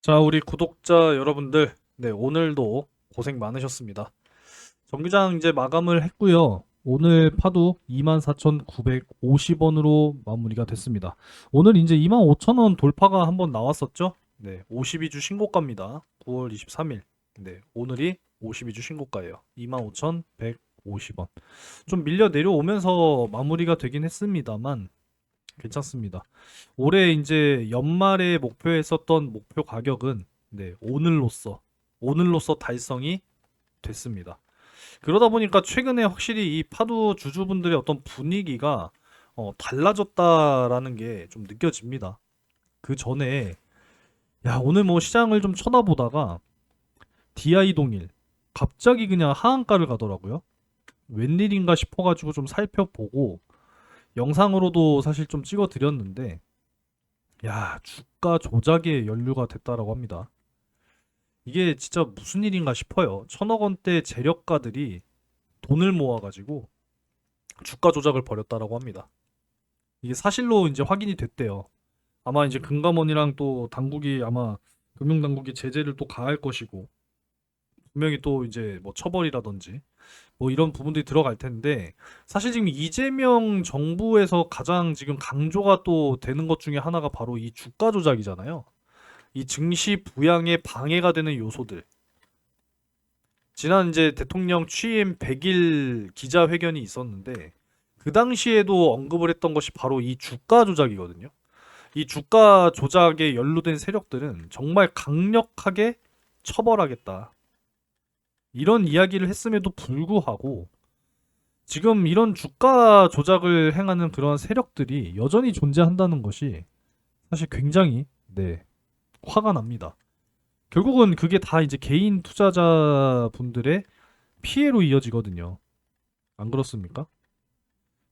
자, 우리 구독자 여러분들, 네, 오늘도 고생 많으셨습니다. 정규장 이제 마감을 했고요. 오늘 파도 24,950원으로 마무리가 됐습니다. 오늘 이제 25,000원 돌파가 한번 나왔었죠? 네, 52주 신고가입니다. 9월 23일. 네, 오늘이 52주 신고가예요. 25,150원. 좀 밀려 내려오면서 마무리가 되긴 했습니다만, 괜찮습니다. 올해 이제 연말에 목표했었던 목표 가격은 네, 오늘로써 달성이 됐습니다. 그러다 보니까 최근에 확실히 이 파도 주주분들의 어떤 분위기가 달라졌다라는 게 좀 느껴집니다. 그 전에 야, 오늘 뭐 시장을 좀 쳐다보다가 DI 동일 갑자기 그냥 하한가를 가더라고요. 웬일인가 싶어가지고 좀 살펴보고 영상으로도 사실 좀 찍어 드렸는데 야, 주가 조작에 연루가 됐다라고 합니다. 이게 진짜 무슨 일인가 싶어요. 천억 원대 재력가들이 돈을 모아가지고 주가 조작을 벌였다라고 합니다. 이게 사실로 이제 확인이 됐대요. 아마 이제 금감원이랑 또 당국이 아마 금융당국이 제재를 또 가할 것이고 분명히 또 이제 뭐 처벌이라든지 뭐 이런 부분들이 들어갈 텐데 사실 지금 이재명 정부에서 가장 지금 강조가 또 되는 것 중에 하나가 바로 이 주가 조작이잖아요. 이 증시 부양에 방해가 되는 요소들. 지난 이제 대통령 취임 100일 기자회견이 있었는데 그 당시에도 언급을 했던 것이 바로 이 주가 조작이거든요. 이 주가 조작에 연루된 세력들은 정말 강력하게 처벌하겠다. 이런 이야기를 했음에도 불구하고 지금 이런 주가 조작을 행하는 그런 세력들이 여전히 존재한다는 것이 사실 굉장히 화가 납니다. 결국은 그게 다 이제 개인 투자자분들의 피해로 이어지거든요. 안 그렇습니까?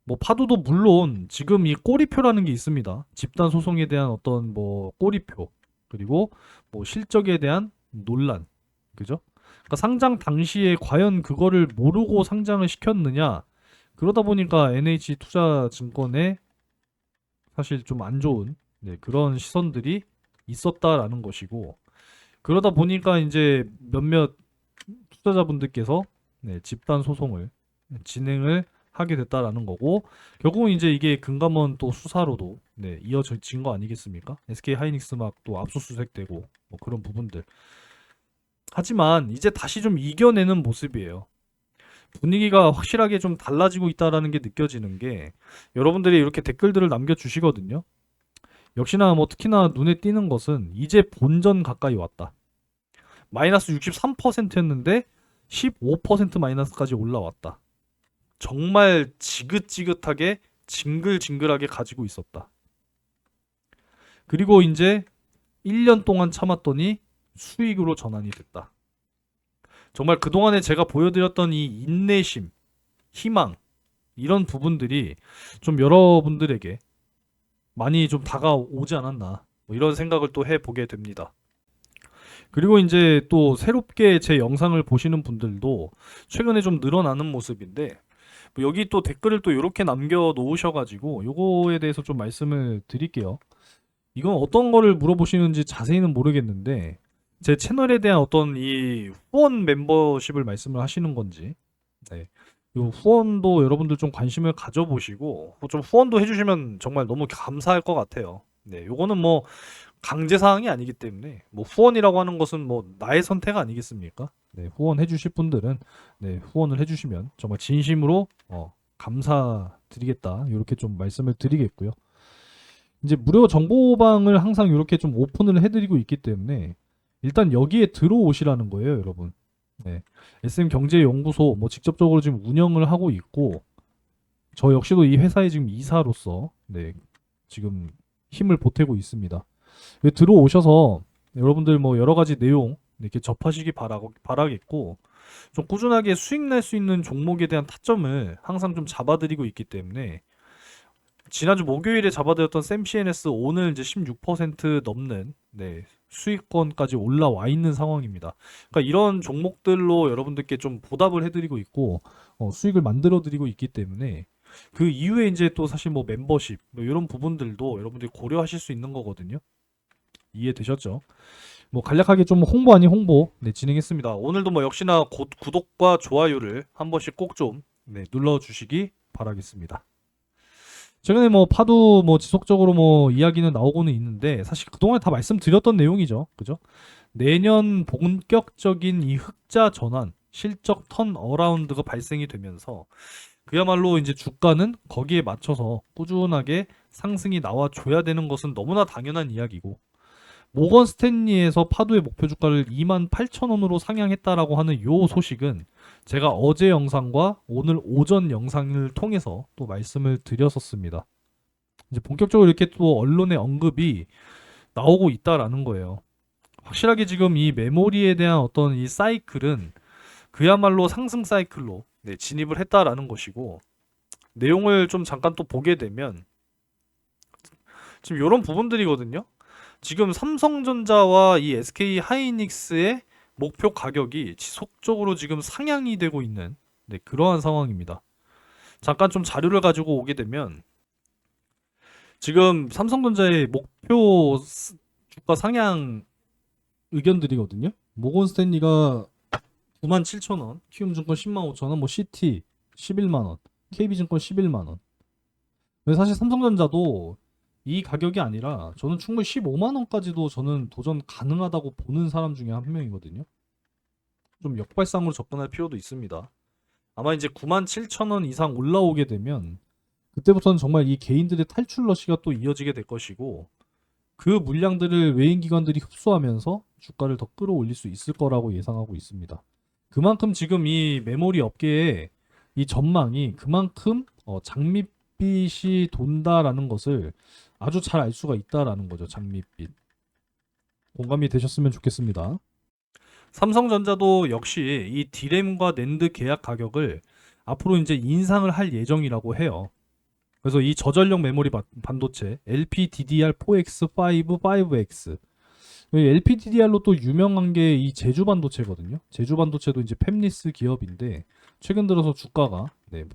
뭐 파도도 물론 지금 이 꼬리표라는 게 있습니다. 집단 소송에 대한 어떤 뭐 꼬리표 그리고 뭐 실적에 대한 논란, 그죠? 그러니까 상장 당시에 과연 그거를 모르고 상장을 시켰느냐? 그러다 보니까 NH 투자증권에 사실 좀 안 좋은 그런 시선들이 있었다라는 것이고 그러다 보니까 이제 몇몇 투자자분들께서 집단 소송을 진행을 하게 됐다라는 거고 결국은 이제 이게 금감원 또 수사로도 이어진 거 아니겠습니까? SK 하이닉스 막 또 압수수색되고 뭐 그런 부분들. 하지만 이제 다시 좀 이겨내는 모습이에요. 분위기가 확실하게 좀 달라지고 있다라는 게 느껴지는 게 여러분들이 이렇게 댓글들을 남겨주시거든요. 역시나 뭐 특히나 눈에 띄는 것은 이제 본전 가까이 왔다. 마이너스 63%였는데 15% 마이너스까지 올라왔다. 정말 지긋지긋하게 징글징글하게 가지고 있었다. 그리고 이제 1년 동안 참았더니 수익으로 전환이 됐다. 정말 그동안에 제가 보여드렸던 이 인내심, 희망, 이런 부분들이 좀 여러분들에게 많이 좀 다가오지 않았나. 뭐 이런 생각을 또 해보게 됩니다. 그리고 이제 또 새롭게 제 영상을 보시는 분들도 최근에 좀 늘어나는 모습인데 뭐 여기 또 댓글을 또 이렇게 남겨 놓으셔가지고 요거에 대해서 좀 말씀을 드릴게요. 이건 어떤 거를 물어보시는지 자세히는 모르겠는데 제 채널에 대한 어떤 이 후원 멤버십을 말씀을 하시는 건지 요 후원도 여러분들 좀 관심을 가져보시고 좀 후원도 해주시면 정말 너무 감사할 것 같아요. 요거는 뭐 강제 사항이 아니기 때문에 뭐 후원이라고 하는 것은 뭐 나의 선택 아니겠습니까? 후원해 주실 분들은 후원을 해 주시면 정말 진심으로 감사드리겠다. 이렇게 좀 말씀을 드리겠고요. 이제 무료 정보방을 항상 이렇게 좀 오픈을 해드리고 있기 때문에 일단 여기에 들어오시라는 거예요, 여러분. SM경제연구소 뭐 직접적으로 지금 운영을 하고 있고 저 역시도 이 회사의 지금 이사로서 지금 힘을 보태고 있습니다. 들어오셔서 여러분들 뭐 여러 가지 내용 이렇게 접하시기 바라겠고 좀 꾸준하게 수익 낼 수 있는 종목에 대한 타점을 항상 좀 잡아드리고 있기 때문에 지난주 목요일에 잡아드렸던 샘CNS 오늘 이제 16% 넘는 수익권까지 올라와 있는 상황입니다. 그러니까 이런 종목들로 여러분들께 좀 보답을 해드리고 있고 수익을 만들어드리고 있기 때문에 그 이후에 이제 또 사실 뭐 멤버십 뭐 이런 부분들도 여러분들이 고려하실 수 있는 거거든요. 이해되셨죠? 뭐 간략하게 좀 홍보 아닌 홍보 진행했습니다. 오늘도 뭐 역시나 구독과 좋아요를 한 번씩 꼭 좀 눌러주시기 바라겠습니다. 최근에 뭐 파도 뭐 지속적으로 뭐 이야기는 나오고는 있는데 사실 그동안 다 말씀드렸던 내용이죠. 그죠? 내년 본격적인 이 흑자 전환, 실적 턴 어라운드가 발생이 되면서 그야말로 이제 주가는 거기에 맞춰서 꾸준하게 상승이 나와줘야 되는 것은 너무나 당연한 이야기고 모건 스탠리에서 파도의 목표 주가를 28,000원으로 상향했다라고 하는 요 소식은 제가 어제 영상과 오늘 오전 영상을 통해서 또 말씀을 드렸었습니다. 이제 본격적으로 이렇게 또 언론의 언급이 나오고 있다라는 거예요. 확실하게 지금 이 메모리에 대한 어떤 이 사이클은 그야말로 상승 사이클로 진입을 했다라는 것이고 내용을 좀 잠깐 또 보게 되면 지금 이런 부분들이거든요. 지금 삼성전자와 이 SK 하이닉스의 목표 가격이 지속적으로 지금 상향이 되고 있는 그러한 상황입니다. 잠깐 좀 자료를 가지고 오게 되면 지금 삼성전자의 목표 주가 상향 의견들이거든요. 모건 스탠리가 97,000원, 키움증권 105,000원, 뭐 CT 11만원, KB증권 11만원. 사실 삼성전자도 이 가격이 아니라 저는 충분히 15만원까지도 저는 도전 가능하다고 보는 사람 중에 한 명이거든요. 좀 역발상으로 접근할 필요도 있습니다. 아마 이제 97,000원 이상 올라오게 되면 그때부터는 정말 이 개인들의 탈출 러시가 또 이어지게 될 것이고 그 물량들을 외인 기관들이 흡수하면서 주가를 더 끌어올릴 수 있을 거라고 예상하고 있습니다. 그만큼 지금 이 메모리 업계의 이 전망이 그만큼 장밋빛이 돈다라는 것을 아주 잘 알 수가 있다라는 거죠. 장밋빛. 공감이 되셨으면 좋겠습니다. 삼성전자도 역시 이 디램과 낸드 계약 가격을 앞으로 이제 인상을 할 예정이라고 해요. 그래서 이 저전력 메모리 반도체 LPDDR4X5, 5X LPDDR로 또 유명한 게 이 제주 반도체거든요. 제주 반도체도 이제 팹리스 기업인데 최근 들어서 주가가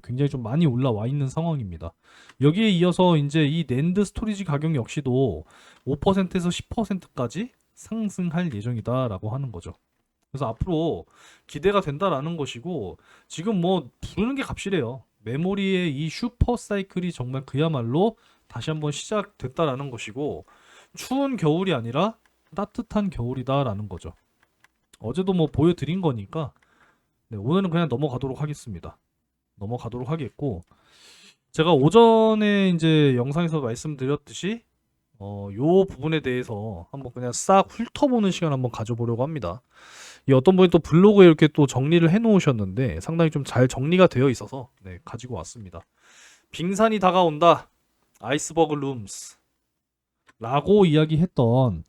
굉장히 좀 많이 올라와 있는 상황입니다. 여기에 이어서 이제 이 낸드 스토리지 가격 역시도 5%에서 10%까지 상승할 예정이다라고 하는 거죠. 그래서 앞으로 기대가 된다라는 것이고 지금 뭐 부르는 게 값이래요. 메모리의 이 슈퍼 사이클이 정말 그야말로 다시 한번 시작됐다라는 것이고 추운 겨울이 아니라 따뜻한 겨울이다라는 거죠. 어제도 뭐 보여드린 거니까 오늘은 그냥 넘어가도록 하겠습니다. 넘어가도록 하겠고 제가 오전에 이제 영상에서 말씀드렸듯이 요 부분에 대해서 한번 그냥 싹 훑어보는 시간 한번 가져보려고 합니다. 이 어떤 분이 또 블로그에 이렇게 또 정리를 해 놓으셨는데 상당히 좀 잘 정리가 되어 있어서 가지고 왔습니다. 빙산이 다가온다. 아이스버그 룸스 라고 이야기했던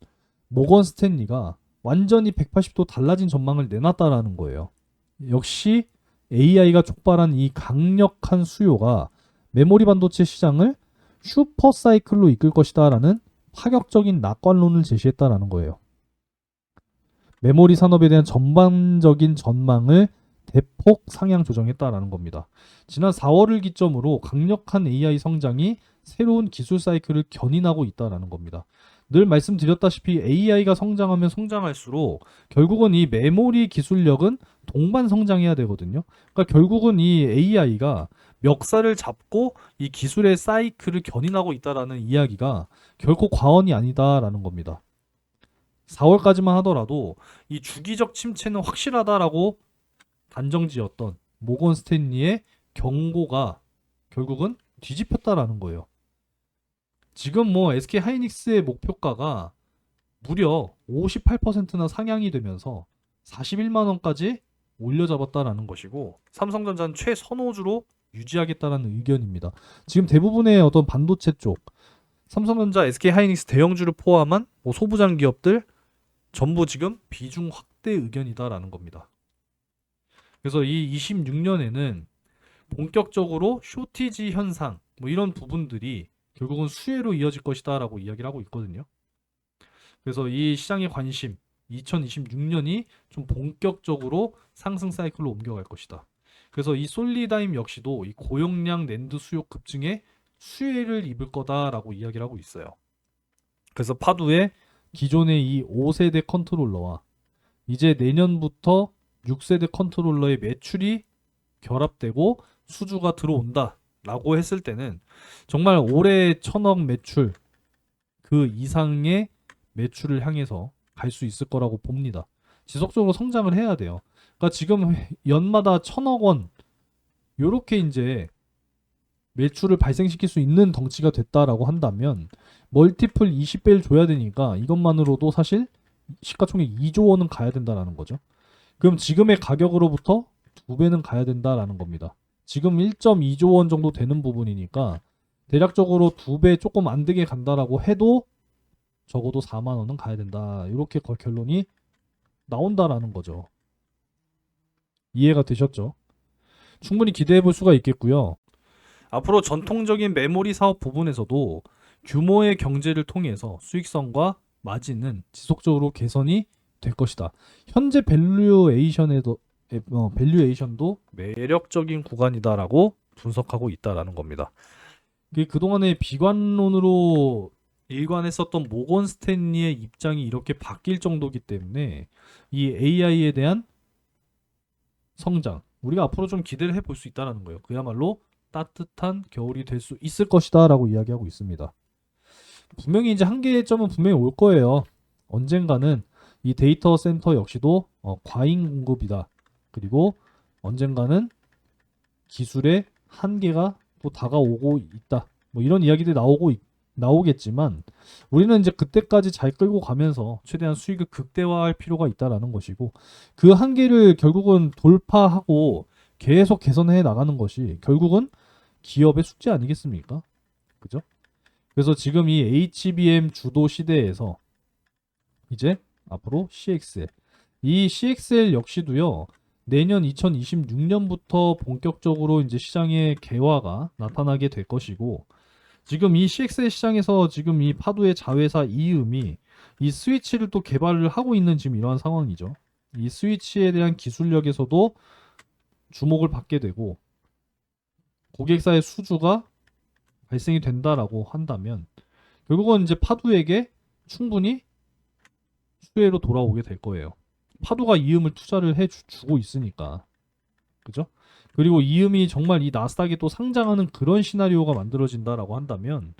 모건 스탠리가 완전히 180도 달라진 전망을 내놨다라는 거예요. 역시 AI가 촉발한 이 강력한 수요가 메모리 반도체 시장을 슈퍼 사이클로 이끌 것이다라는 파격적인 낙관론을 제시했다라는 거예요. 메모리 산업에 대한 전반적인 전망을 대폭 상향 조정했다라는 겁니다. 지난 4월을 기점으로 강력한 AI 성장이 새로운 기술 사이클을 견인하고 있다라는 겁니다. 늘 말씀드렸다시피 AI가 성장하면 성장할수록 결국은 이 메모리 기술력은 동반 성장해야 되거든요. 그러니까 결국은 이 AI가 멱살을 잡고 이 기술의 사이클을 견인하고 있다라는 이야기가 결코 과언이 아니다라는 겁니다. 4월까지만 하더라도 이 주기적 침체는 확실하다라고 단정지었던 모건 스탠리의 경고가 결국은 뒤집혔다라는 거예요. 지금 뭐 SK 하이닉스의 목표가가 무려 58%나 상향이 되면서 41만 원까지 올려잡았다라는 것이고 삼성전자는 최선호주로 유지하겠다라는 의견입니다. 지금 대부분의 어떤 반도체 쪽 삼성전자, SK 하이닉스 대형주를 포함한 뭐 소부장 기업들 전부 지금 비중 확대 의견이다라는 겁니다. 그래서 이 26년에는 본격적으로 쇼티지 현상 뭐 이런 부분들이 결국은 수혜로 이어질 것이다라고 이야기를 하고 있거든요. 그래서 이 시장의 관심 2026년이 좀 본격적으로 상승 사이클로 옮겨갈 것이다. 그래서 이 솔리다임 역시도 이 고용량 낸드 수요 급증에 수혜를 입을 거다라고 이야기를 하고 있어요. 그래서 파도의 기존의 이 5세대 컨트롤러와 이제 내년부터 6세대 컨트롤러의 매출이 결합되고 수주가 들어온다 라고 했을 때는 정말 올해 1000억 매출 그 이상의 매출을 향해서 갈 수 있을 거라고 봅니다. 지속적으로 성장을 해야 돼요. 그러니까 지금 연마다 1000억 원 요렇게 이제 매출을 발생시킬 수 있는 덩치가 됐다라고 한다면 멀티플 20배를 줘야 되니까 이것만으로도 사실 시가총액 2조 원은 가야 된다라는 거죠. 그럼 지금의 가격으로부터 2배는 가야 된다라는 겁니다. 지금 1.2조 원 정도 되는 부분이니까 대략적으로 2배 조금 안 되게 간다라고 해도 적어도 4만 원은 가야 된다. 이렇게 결론이 나온다라는 거죠. 이해가 되셨죠? 충분히 기대해 볼 수가 있겠고요. 앞으로 전통적인 메모리 사업 부분에서도 규모의 경제를 통해서 수익성과 마진은 지속적으로 개선이 될 것이다. 현재 밸류에이션도 매력적인 구간이다라고 분석하고 있다라는 겁니다. 그동안의 비관론으로 일관했었던 모건 스탠리의 입장이 이렇게 바뀔 정도이기 때문에 이 AI에 대한 성장, 우리가 앞으로 좀 기대를 해볼 수 있다는 거예요. 그야말로 따뜻한 겨울이 될 수 있을 것이다 라고 이야기하고 있습니다. 분명히 이제 한계점은 분명히 올 거예요. 언젠가는 이 데이터 센터 역시도 과잉 공급이다. 그리고 언젠가는 기술의 한계가 또 다가오고 있다. 뭐 이런 이야기들이 나오겠지만 우리는 이제 그때까지 잘 끌고 가면서 최대한 수익을 극대화할 필요가 있다라는 것이고, 그 한계를 결국은 돌파하고 계속 개선해 나가는 것이 결국은 기업의 숙제 아니겠습니까? 그죠? 그래서 지금 이 HBM 주도 시대에서 이제 앞으로 CXL, 이 CXL 역시도요, 내년 2026년부터 본격적으로 이제 시장의 개화가 나타나게 될 것이고, 지금 이 CXL 시장에서 지금 이 파도의 자회사 이음이 이 스위치를 또 개발을 하고 있는 지금 이러한 상황이죠. 이 스위치에 대한 기술력에서도 주목을 받게 되고 고객사의 수주가 발생이 된다라고 한다면 결국은 이제 파도에게 충분히 수혜로 돌아오게 될 거예요. 파도가 이음을 투자를 해주고 있으니까. 그죠? 그리고 이음이 정말 이 나스닥에 또 상장하는 그런 시나리오가 만들어진다라고 한다면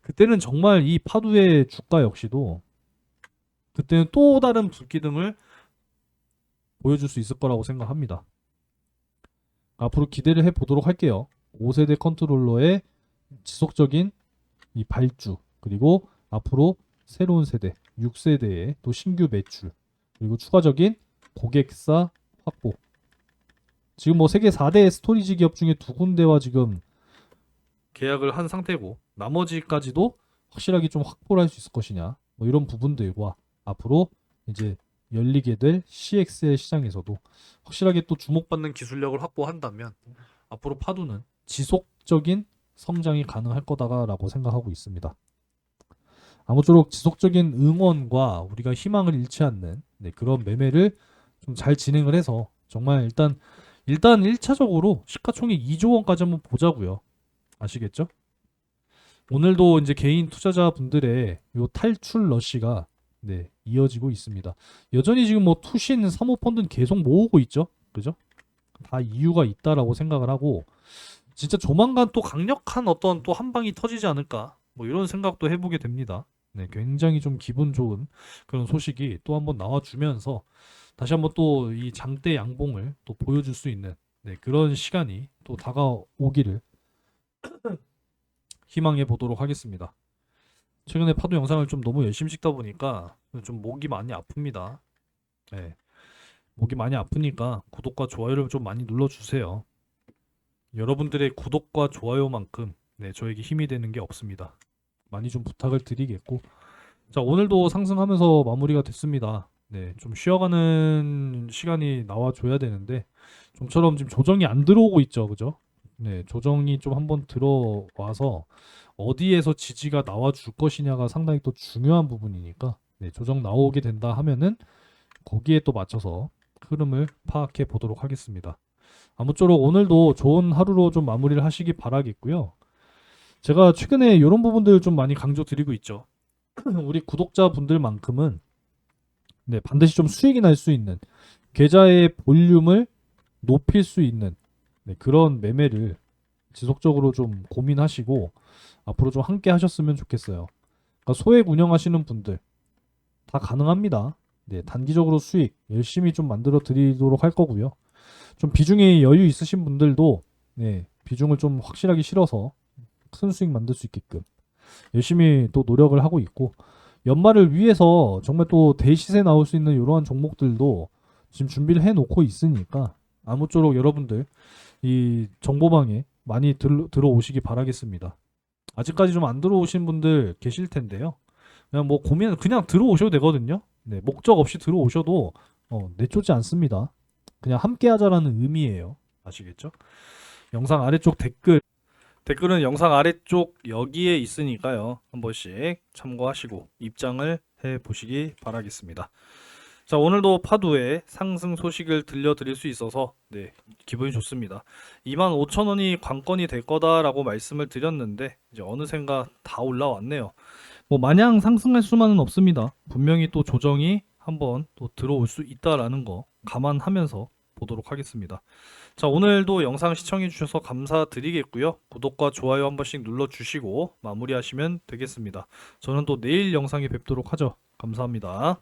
그때는 정말 이 파도의 주가 역시도 그때는 또 다른 불기둥을 보여줄 수 있을 거라고 생각합니다. 앞으로 기대를 해보도록 할게요. 5세대 컨트롤러의 지속적인 이 발주, 그리고 앞으로 새로운 세대 6세대의 또 신규 매출, 그리고 추가적인 고객사 확보. 지금 뭐 세계 4대 스토리지 기업 중에 2군데와 지금 계약을 한 상태고 나머지까지도 확실하게 좀 확보를 할 수 있을 것이냐, 뭐 이런 부분들과 앞으로 이제 열리게 될 CXL 시장에서도 확실하게 또 주목받는 기술력을 확보한다면 앞으로 파도는 지속적인 성장이 가능할 거다라고 생각하고 있습니다. 아무쪼록 지속적인 응원과 우리가 희망을 잃지 않는 그런 매매를 좀 잘 진행을 해서 정말 일단 1차적으로 시가총액 2조 원까지 한번 보자고요. 아시겠죠? 오늘도 이제 개인 투자자분들의 요 탈출 러시가 이어지고 있습니다. 여전히 지금 뭐 투신, 사모펀드는 계속 모으고 있죠. 그죠? 다 이유가 있다라고 생각을 하고 진짜 조만간 또 강력한 어떤 또 한 방이 터지지 않을까, 뭐 이런 생각도 해보게 됩니다. 굉장히 좀 기분 좋은 그런 소식이 또 한번 나와주면서 다시 한번 또 이 장대 양봉을 또 보여줄 수 있는 그런 시간이 또 다가오기를 희망해 보도록 하겠습니다. 최근에 파도 영상을 좀 너무 열심히 찍다 보니까 좀 목이 많이 아픕니다. 목이 많이 아프니까 구독과 좋아요를 좀 많이 눌러주세요. 여러분들의 구독과 좋아요만큼 저에게 힘이 되는 게 없습니다. 많이 좀 부탁을 드리겠고, 자, 오늘도 상승하면서 마무리가 됐습니다. 좀 쉬어가는 시간이 나와줘야 되는데 좀처럼 지금 조정이 안 들어오고 있죠, 그죠? 조정이 좀 한번 들어와서 어디에서 지지가 나와줄 것이냐가 상당히 또 중요한 부분이니까 조정 나오게 된다 하면은 거기에 또 맞춰서 흐름을 파악해 보도록 하겠습니다. 아무쪼록 오늘도 좋은 하루로 좀 마무리를 하시기 바라겠고요. 제가 최근에 이런 부분들 좀 많이 강조 드리고 있죠. 우리 구독자분들만큼은 네, 반드시 좀 수익이 날 수 있는 계좌의 볼륨을 높일 수 있는 네, 그런 매매를 지속적으로 좀 고민하시고 앞으로 좀 함께 하셨으면 좋겠어요. 그러니까 소액 운영하시는 분들 다 가능합니다. 네, 단기적으로 수익 열심히 좀 만들어 드리도록 할 거고요. 좀 비중에 여유 있으신 분들도 네, 비중을 좀 확실하게 실어서 큰 수익 만들 수 있게끔 열심히 또 노력을 하고 있고 연말을 위해서 정말 또 대시세 나올 수 있는 이러한 종목들도 지금 준비를 해 놓고 있으니까 아무쪼록 여러분들 이 정보방에 많이 들어오시기 바라겠습니다. 아직까지 좀 안 들어오신 분들 계실 텐데요. 그냥 뭐 고민 그냥 들어오셔도 되거든요. 네, 목적 없이 들어오셔도 내쫓지 않습니다. 그냥 함께 하자라는 의미예요. 아시겠죠? 영상 아래쪽 댓글은 영상 아래쪽 여기에 있으니까요. 한 번씩 참고하시고 입장을 해 보시기 바라겠습니다. 자, 오늘도 파두의 상승 소식을 들려드릴 수 있어서 네, 기분이 좋습니다. 25,000원이 관건이 될 거다라고 말씀을 드렸는데 이제 어느샌가 다 올라왔네요. 뭐 마냥 상승할 수만은 없습니다. 분명히 또 조정이 한번 또 들어올 수 있다라는 거 감안하면서 보도록 하겠습니다. 자, 오늘도 영상 시청해 주셔서 감사드리겠고요. 구독과 좋아요 한 번씩 눌러 주시고 마무리하시면 되겠습니다. 저는 또 내일 영상에 뵙도록 하죠. 감사합니다.